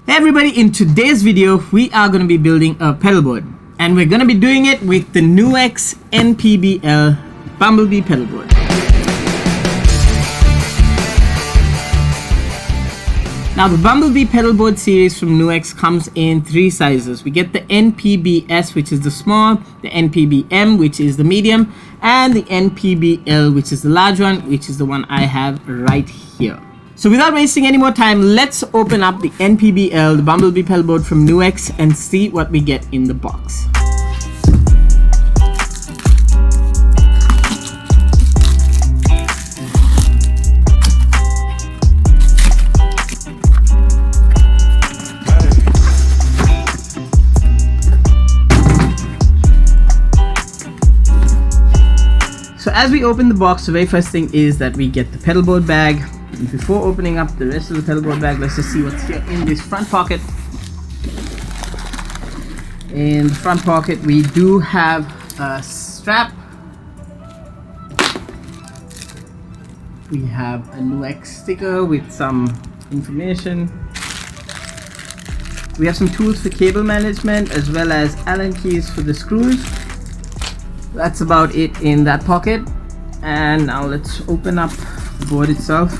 Hey everybody, in today's video we are going to be building a pedalboard, and we're going to be doing it with the NUX npb-l BumbleBee Pedalboard. Now the BumbleBee Pedalboard series from NUX comes in three sizes. We get the npb-s, which is the small, the npb-m, which is the medium, and the npb-l, which is the large one, which is the one I have right here. So without wasting any more time, let's open up the npb-l, the BumbleBee Pedalboard from NUX, and see what we get in the box. So as we open the box, the very first thing is that we get the pedalboard bag. And before opening up the rest of the pedalboard bag, let's just see what's here in this front pocket. In the front pocket, we do have a strap. We have a NUX sticker with some information. We have some tools for cable management as well as Allen keys for the screws. That's about it in that pocket. And now let's open up the board itself.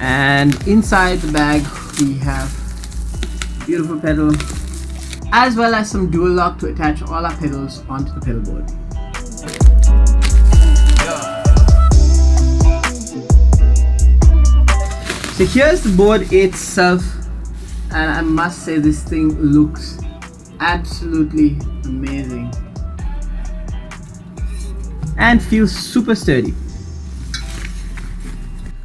And inside the bag we have a beautiful pedal as well as some dual lock to attach all our pedals onto the pedalboard. So here's the board itself, and I must say this thing looks absolutely amazing and feels super sturdy.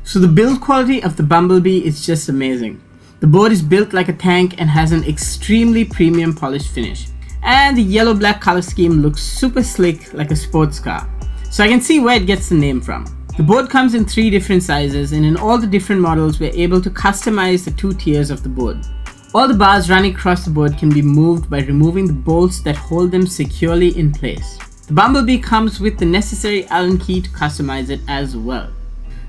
So the build quality of the BumbleBee is just amazing. The board is built like a tank and has an extremely premium polished finish. And the yellow-black color scheme looks super slick like a sports car. So I can see where it gets the name from. The board comes in three different sizes, and in all the different models we're able to customize the two tiers of the board. All the bars running across the board can be moved by removing the bolts that hold them securely in place. The BumbleBee comes with the necessary Allen key to customize it as well.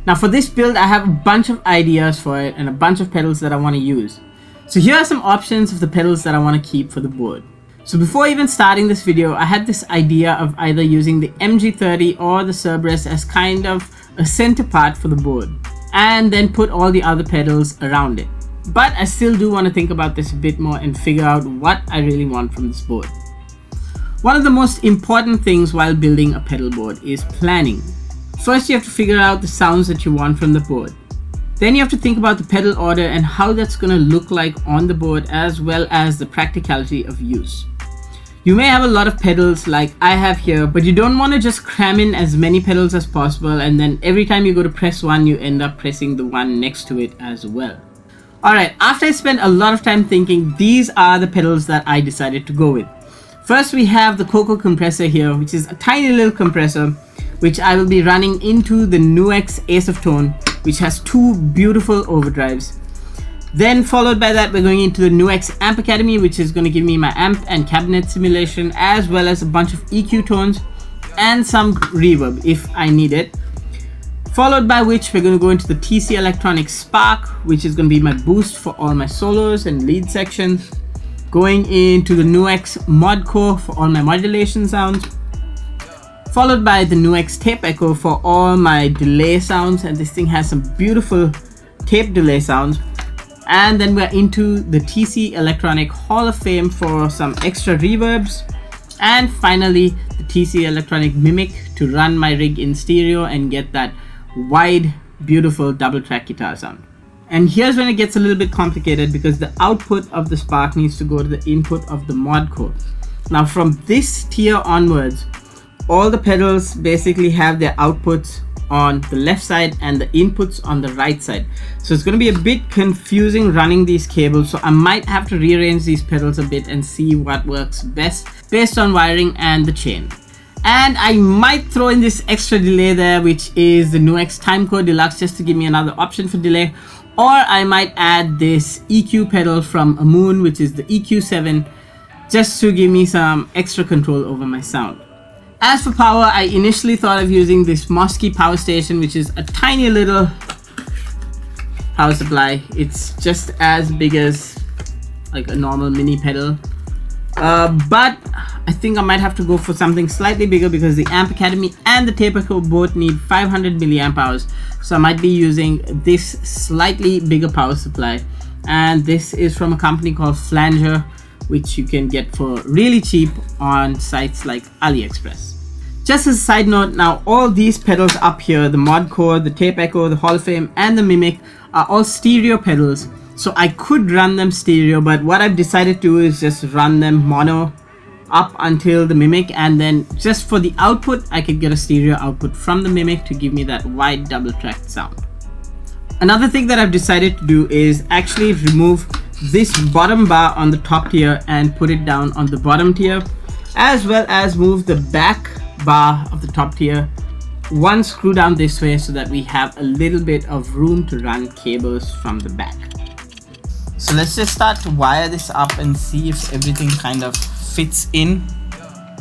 Now for this build, I have a bunch of ideas for it and a bunch of pedals that I want to use. So here are some options of the pedals that I want to keep for the board. So before even starting this video, I had this idea of either using the MG30 or the Cerberus as kind of a center part for the board, and then put all the other pedals around it. But I still do want to think about this a bit more and figure out what I really want from this board. One of the most important things while building a pedal board is planning. First, you have to figure out the sounds that you want from the board. Then you have to think about the pedal order and how that's going to look like on the board, as well as the practicality of use. You may have a lot of pedals like I have here, but you don't want to just cram in as many pedals as possible, and then every time you go to press one, you end up pressing the one next to it as well. Alright, after I spent a lot of time thinking, these are the pedals that I decided to go with. First, we have the Coco compressor here, which is a tiny little compressor which I will be running into the NUX Ace of Tone, which has two beautiful overdrives. Then followed by that, we're going into the NUX Amp Academy, which is going to give me my amp and cabinet simulation, as well as a bunch of EQ tones and some reverb if I need it. Followed by which we're going to go into the TC Electronics Spark, which is going to be my boost for all my solos and lead sections. Going into the NUX Mod Core for all my modulation sounds. Followed by the NUX Tape Echo for all my delay sounds, and this thing has some beautiful tape delay sounds. And then we're into the TC Electronic Hall of Fame for some extra reverbs. And finally, the TC Electronic Mimic to run my rig in stereo and get that wide, beautiful double track guitar sound. And here's when it gets a little bit complicated, because the output of the Spark needs to go to the input of the Mod Core. Now from this tier onwards, all the pedals basically have their outputs on the left side and the inputs on the right side. So it's going to be a bit confusing running these cables, so I might have to rearrange these pedals a bit and see what works best based on wiring and the chain. And I might throw in this extra delay there, which is the NUX Time Core Deluxe, just to give me another option for delay. Or I might add this EQ pedal from Amoon, which is the EQ7, just to give me some extra control over my sound. As for power, I initially thought of using this Mosky power station, which is a tiny little power supply. It's just as big as like a normal mini pedal, but I think I might have to go for something slightly bigger because the Amp Academy and the Tape Echo both need 500 milliamp hours. So I might be using this slightly bigger power supply, and this is from a company called Flanger, which you can get for really cheap on sites like AliExpress. Just as a side note, now all these pedals up here, the Mod Core, the Tape Echo, the Hall of Fame, and the Mimic, are all stereo pedals. So I could run them stereo, but what I've decided to do is just run them mono up until the Mimic, and then just for the output, I could get a stereo output from the Mimic to give me that wide double-tracked sound. Another thing that I've decided to do is actually remove this bottom bar on the top tier and put it down on the bottom tier, as well as move the back bar of the top tier one screw down this way so that we have a little bit of room to run cables from the back. So let's just start to wire this up and see if everything kind of fits in,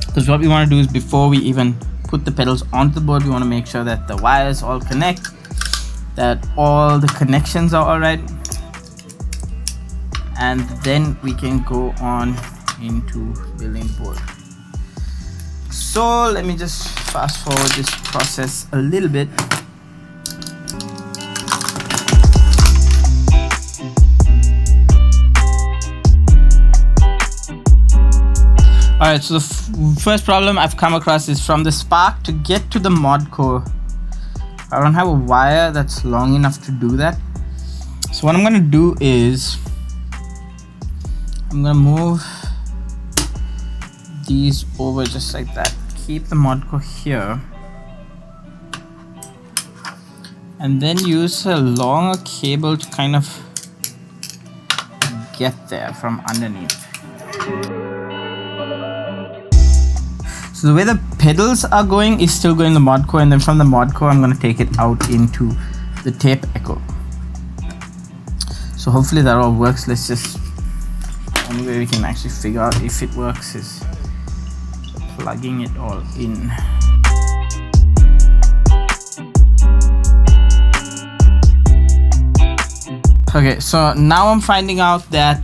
because what we want to do is before we even put the pedals onto the board, we want to make sure that the wires all connect, that all the connections are all right, and then we can go on into building the board. So let me just fast forward this process a little bit. Alright, so the first problem I've come across is from the spark to get to the Mod Core. I don't have a wire that's long enough to do that. So what I'm going to do is I'm going to move these over just like that. Keep the Mod Core here. And then use a longer cable to kind of get there from underneath. So the way the pedals are going is still going the Mod Core, and then from the Mod Core I'm going to take it out into the Tape Echo. So hopefully that all works. Let's just, the only way we can actually figure out if it works is plugging it all in. Okay, so now I'm finding out that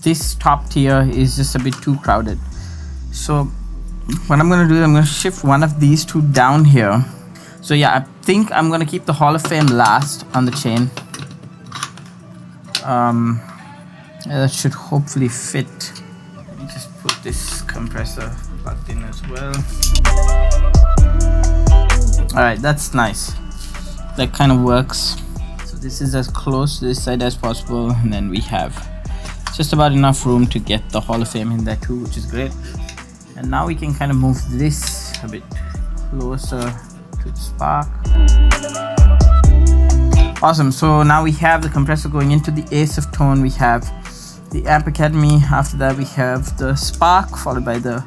this top tier is just a bit too crowded. So what I'm going to do is I'm going to shift one of these two down here. So yeah, I think I'm going to keep the Hall of Fame last on the chain. That should hopefully fit. Let me just put this compressor plugged in as well. Alright, that's nice. That kind of works. So this is as close to this side as possible, and then we have just about enough room to get the Hall of Fame in there too, which is great. And now we can kind of move this a bit closer to the spark. Awesome, so now we have the compressor going into the Ace of Tone, we have the Amp Academy, after that we have the spark, followed by the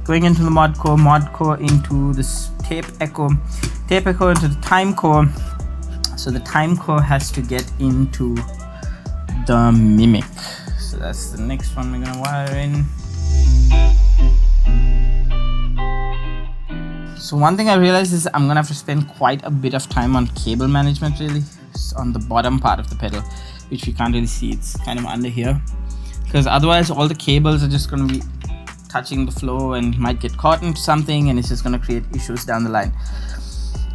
going into the Mod Core into the Tape Echo into the Time Core. So the Time Core has to get into the Mimic. So that's the next one we're gonna wire in. So one thing I realized is I'm gonna have to spend quite a bit of time on cable management, really, on the bottom part of the pedal, which we can't really see. It's kind of under here, because otherwise all the cables are just gonna be touching the flow and might get caught into something, and it's just gonna create issues down the line.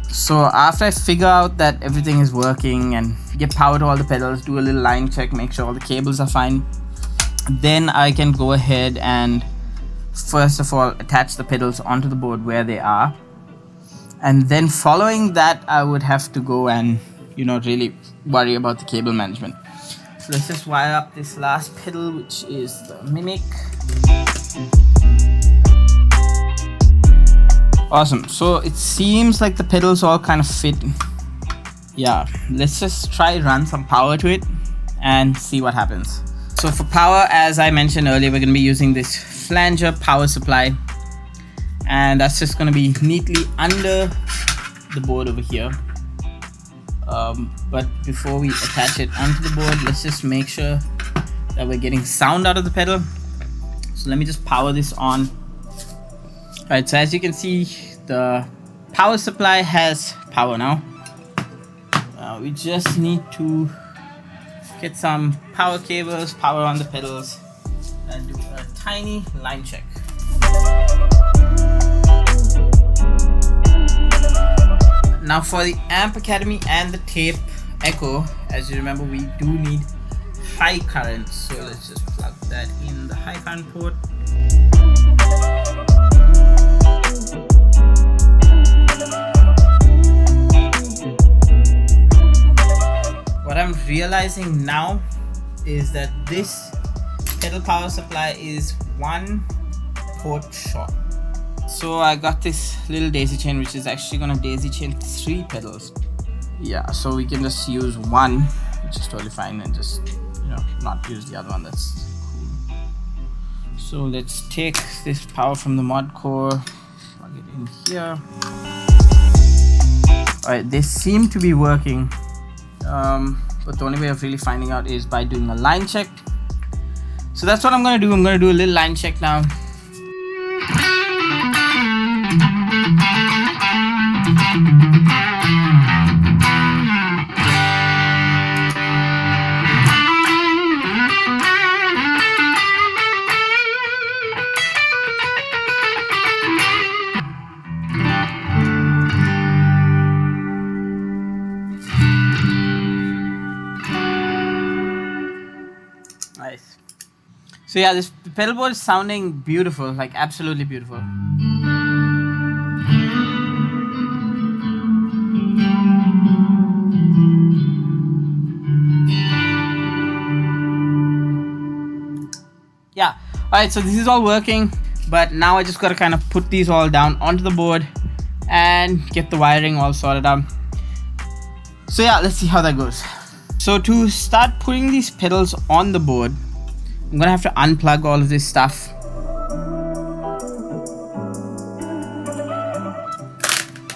So after I figure out that everything is working and get power to all the pedals, do a little line check, make sure all the cables are fine, then I can go ahead and first of all attach the pedals onto the board where they are, and then following that I would have to go and really worry about the cable management. So let's just wire up this last pedal, which is the Mimic. Awesome, so it seems like the pedals all kind of fit. Yeah, let's just try run some power to it and see what happens. So for power, as I mentioned earlier, we're going to be using this Flanger power supply, and that's just going to be neatly under the board over here. But before we attach it onto the board, let's just make sure that we're getting sound out of the pedal. So let me just power this on. Right, so as you can see, the power supply has power now. We just need to get some power cables, power on the pedals, and do a tiny line check. Now for the Amp Academy and the Tape Echo, as you remember, we do need high current, so let's just plug that in the high current port. What I'm realizing now is that this pedal power supply is one port short. So I got this little daisy chain, which is actually gonna daisy chain 3 pedals. Yeah, so we can just use one, which is totally fine, and just, you know, not use the other one. That's cool. So let's take this power from the Mod Core, plug it in here. Alright, they seem to be working. But the only way of really finding out is by doing a line check. So that's what I'm gonna do. I'm gonna do a little line check now. Nice. So yeah, this pedal board is sounding beautiful, like absolutely beautiful. Yeah, alright, so this is all working, but now I just gotta kind of put these all down onto the board and get the wiring all sorted out. So yeah, let's see how that goes. So to start putting these pedals on the board, I'm gonna have to unplug all of this stuff.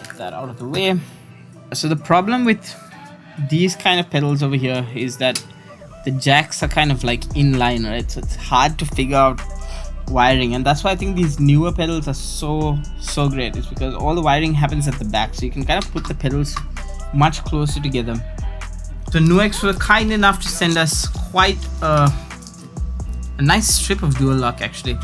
Get that out of the way. So the problem with these kind of pedals over here is that the jacks are kind of like in line, right? So it's hard to figure out wiring, and that's why I think these newer pedals are so great. It's because all the wiring happens at the back, so you can kind of put the pedals much closer together. So NUX were kind enough to send us quite a nice strip of dual lock actually.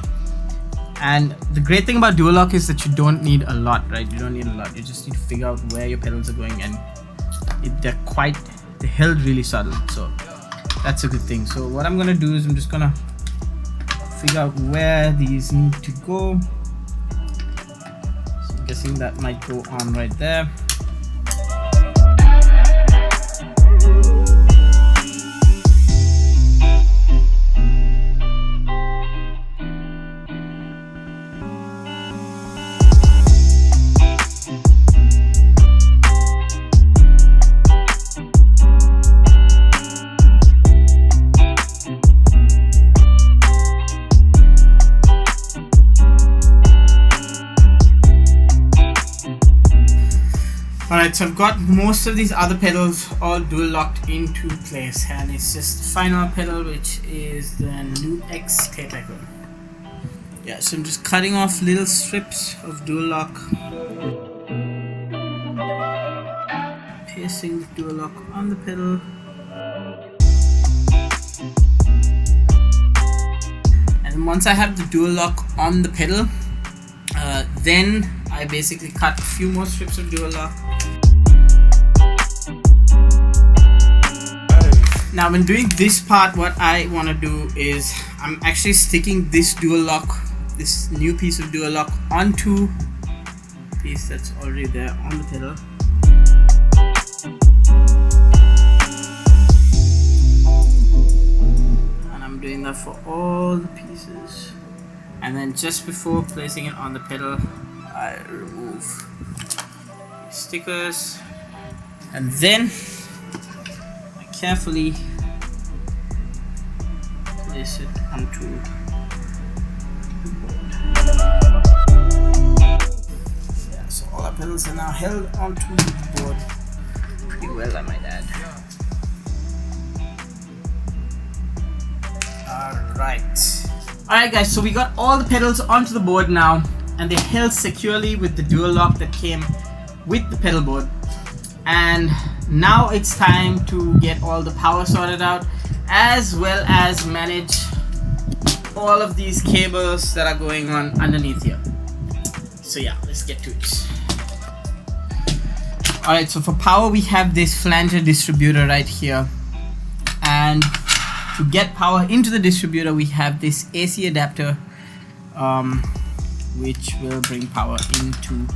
And the great thing about dual lock is that you don't need a lot, right? You don't need a lot. You just need to figure out where your pedals are going, and they're held really subtle. So that's a good thing. So what I'm gonna do is I'm just gonna figure out where these need to go. So I'm guessing that might go on right there. Alright, so I've got most of these other pedals all dual locked into place, and it's just the final pedal, which is the NUX Tape Echo. Yeah, so I'm just cutting off little strips of dual lock, pasting the dual lock on the pedal, and once I have the dual lock on the pedal, then I basically cut a few more strips of dual lock. Now when doing this part, what I want to do is I'm actually sticking this dual lock, this new piece of dual lock, onto the piece that's already there on the pedal. And I'm doing that for all the pieces. And then just before placing it on the pedal, I remove stickers, and then I carefully place it onto the board. Yeah, so all our pedals are now held onto the board pretty well, I might add. Alright guys, so we got all the pedals onto the board now. and they're held securely with the dual lock that came with the pedal board. And now it's time to get all the power sorted out, as well as manage all of these cables that are going on underneath here. So yeah, let's get to it. Alright, so for power we have this flanger distributor right here, and to get power into the distributor we have this AC adapter, which will bring power into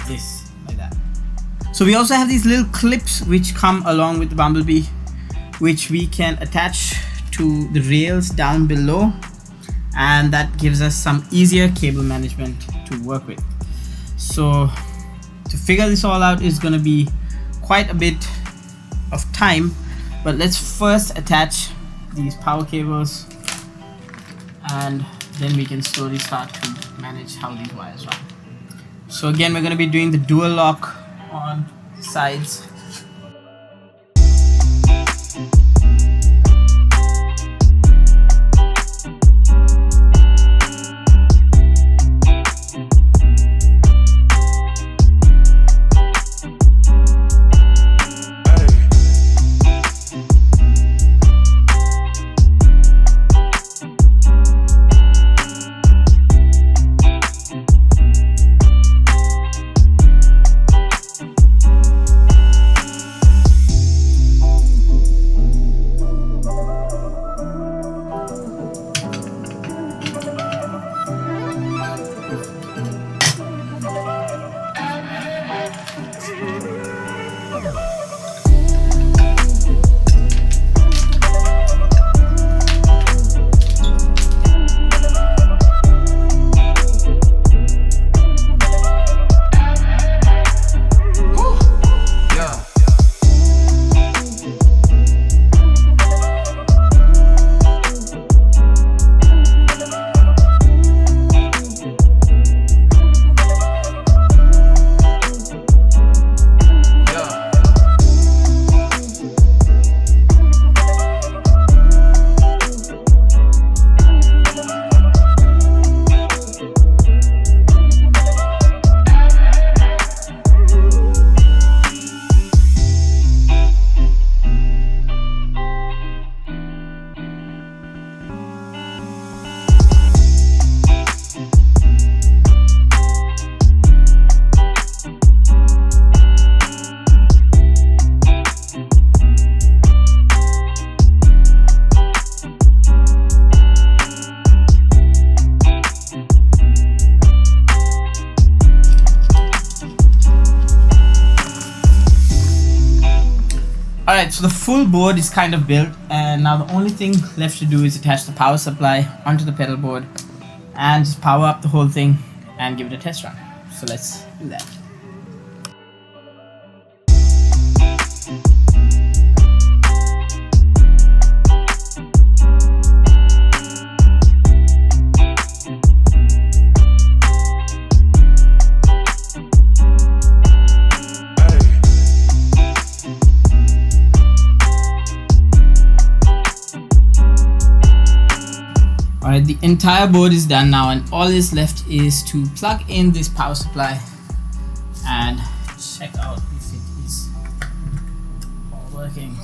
this like that. So we also have these little clips which come along with the Bumblebee, which we can attach to the rails down below, and that gives us some easier cable management to work with. So to figure this all out is going to be quite a bit of time, but let's first attach these power cables, and then we can slowly start to manage how these wires run. So again, we're going to be doing the dual lock on the sides. Alright, so the full board is kind of built, and now the only thing left to do is attach the power supply onto the pedal board and just power up the whole thing and give it a test run. So let's do that. Alright, the entire board is done now, and all is left is to plug in this power supply and check out if it is all working.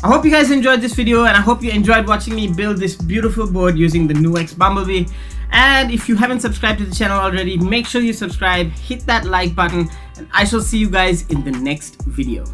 I hope you guys enjoyed this video, and I hope you enjoyed watching me build this beautiful board using the NUX BumbleBee. And if you haven't subscribed to the channel already, make sure you subscribe, hit that like button, and I shall see you guys in the next video.